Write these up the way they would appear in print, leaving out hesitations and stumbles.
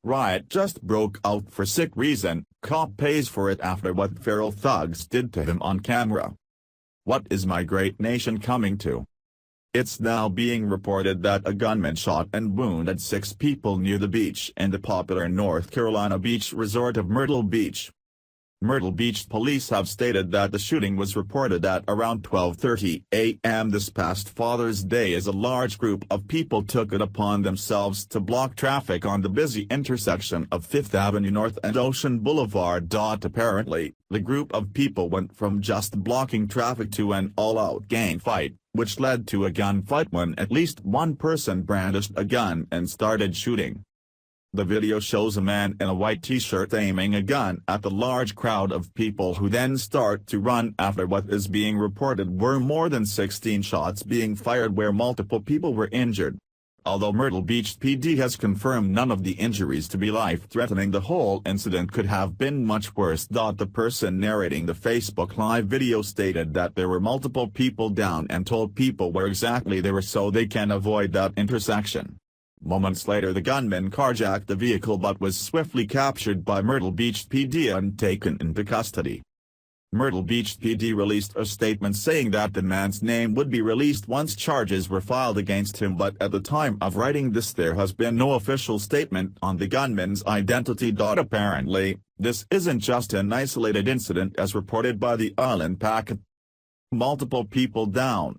Riot just broke out for sick reason, cop pays for it after what feral thugs did to him on camera. What is my great nation coming to? It's now being reported that a gunman shot and wounded 6 people near the beach in the popular North Carolina beach resort of Myrtle Beach. Myrtle Beach police have stated that the shooting was reported at around 12:30 a.m. this past Father's Day as a large group of people took it upon themselves to block traffic on the busy intersection of 5th Avenue North and Ocean Boulevard. Apparently, the group of people went from just blocking traffic to an all-out gang fight, which led to a gunfight when at least one person brandished a gun and started shooting. The video shows a man in a white t-shirt aiming a gun at the large crowd of people who then start to run after what is being reported were more than 16 shots being fired where multiple people were injured. Although Myrtle Beach PD has confirmed none of the injuries to be life-threatening, the whole incident could have been much worse. The person narrating the Facebook Live video stated that there were multiple people down and told people where exactly they were so they can avoid that intersection. Moments later the gunman carjacked the vehicle but was swiftly captured by Myrtle Beach PD and taken into custody. Myrtle Beach PD released a statement saying that the man's name would be released once charges were filed against him, but at the time of writing this there has been no official statement on the gunman's identity. Apparently, this isn't just an isolated incident as reported by the Island Packet. Multiple people down,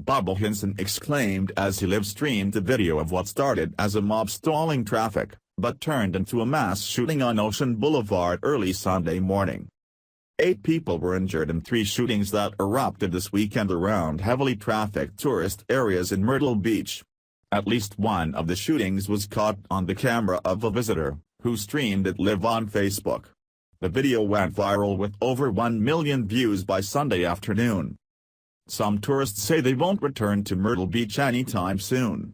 Bubba Hinson exclaimed as he live-streamed the video of what started as a mob stalling traffic, but turned into a mass shooting on Ocean Boulevard early Sunday morning. 8 people were injured in 3 shootings that erupted this weekend around heavily trafficked tourist areas in Myrtle Beach. At least one of the shootings was caught on the camera of a visitor, who streamed it live on Facebook. The video went viral with over 1 million views by Sunday afternoon. Some tourists say they won't return to Myrtle Beach anytime soon.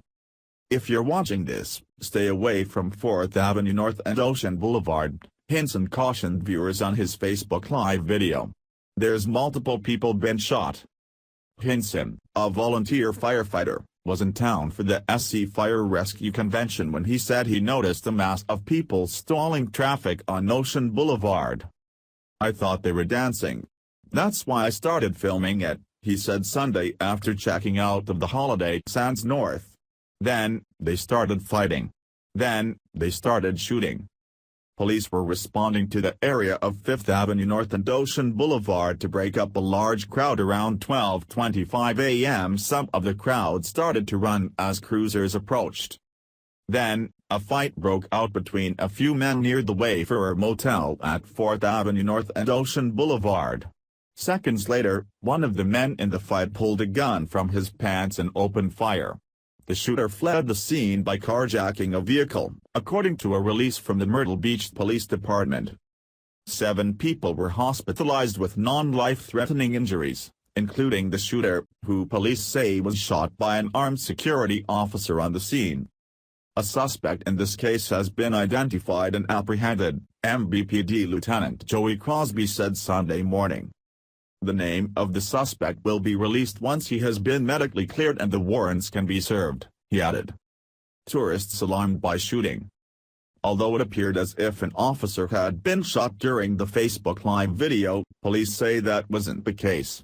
If you're watching this, stay away from 4th Avenue North and Ocean Boulevard, Hinson cautioned viewers on his Facebook Live video. There's multiple people been shot. Hinson, a volunteer firefighter, was in town for the SC Fire Rescue Convention when he said he noticed a mass of people stalling traffic on Ocean Boulevard. "I thought they were dancing. That's why I started filming it," he said Sunday after checking out of the Holiday Sands North. Then, they started fighting. Then, they started shooting. Police were responding to the area of 5th Avenue North and Ocean Boulevard to break up a large crowd around 12:25 a.m. Some of the crowd started to run as cruisers approached. Then, a fight broke out between a few men near the Wayfarer Motel at 4th Avenue North and Ocean Boulevard. Seconds later, one of the men in the fight pulled a gun from his pants and opened fire. The shooter fled the scene by carjacking a vehicle, according to a release from the Myrtle Beach Police Department. 7 people were hospitalized with non-life-threatening injuries, including the shooter, who police say was shot by an armed security officer on the scene. A suspect in this case has been identified and apprehended, MBPD Lieutenant Joey Crosby said Sunday morning. The name of the suspect will be released once he has been medically cleared and the warrants can be served, he added. Tourists alarmed by shooting. Although it appeared as if an officer had been shot during the Facebook Live video, police say that wasn't the case.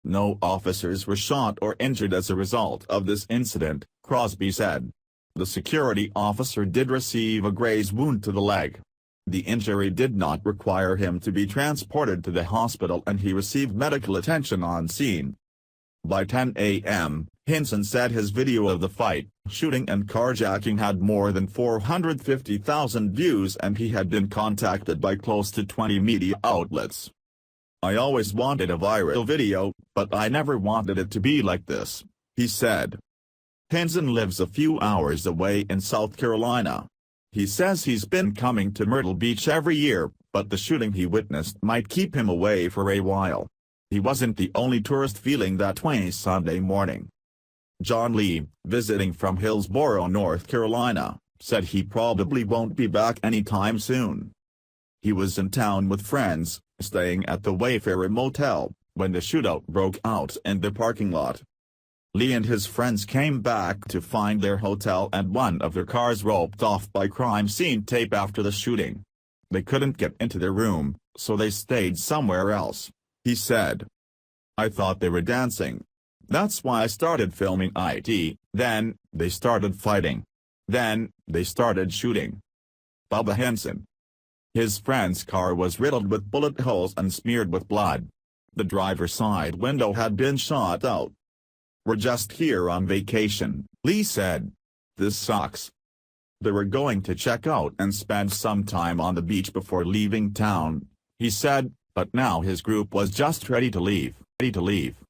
No officers were shot or injured as a result of this incident, Crosby said. The security officer did receive a graze wound to the leg. The injury did not require him to be transported to the hospital and he received medical attention on scene. By 10 a.m., Hinson said his video of the fight, shooting and carjacking had more than 450,000 views and he had been contacted by close to 20 media outlets. "I always wanted a viral video, but I never wanted it to be like this," he said. Hinson lives a few hours away in South Carolina. He says he's been coming to Myrtle Beach every year, but the shooting he witnessed might keep him away for a while. He wasn't the only tourist feeling that way Sunday morning. John Lee, visiting from Hillsborough, North Carolina, said he probably won't be back anytime soon. He was in town with friends, staying at the Wayfarer Motel, when the shootout broke out in the parking lot. Lee and his friends came back to find their hotel and one of their cars roped off by crime scene tape after the shooting. They couldn't get into their room, so they stayed somewhere else, he said. I thought they were dancing. That's why I started filming it, then, they started fighting. Then, they started shooting. Bubba Henson. His friend's car was riddled with bullet holes and smeared with blood. The driver's side window had been shot out. We're just here on vacation, Lee said. This sucks. They were going to check out and spend some time on the beach before leaving town, he said, but now his group was just ready to leave.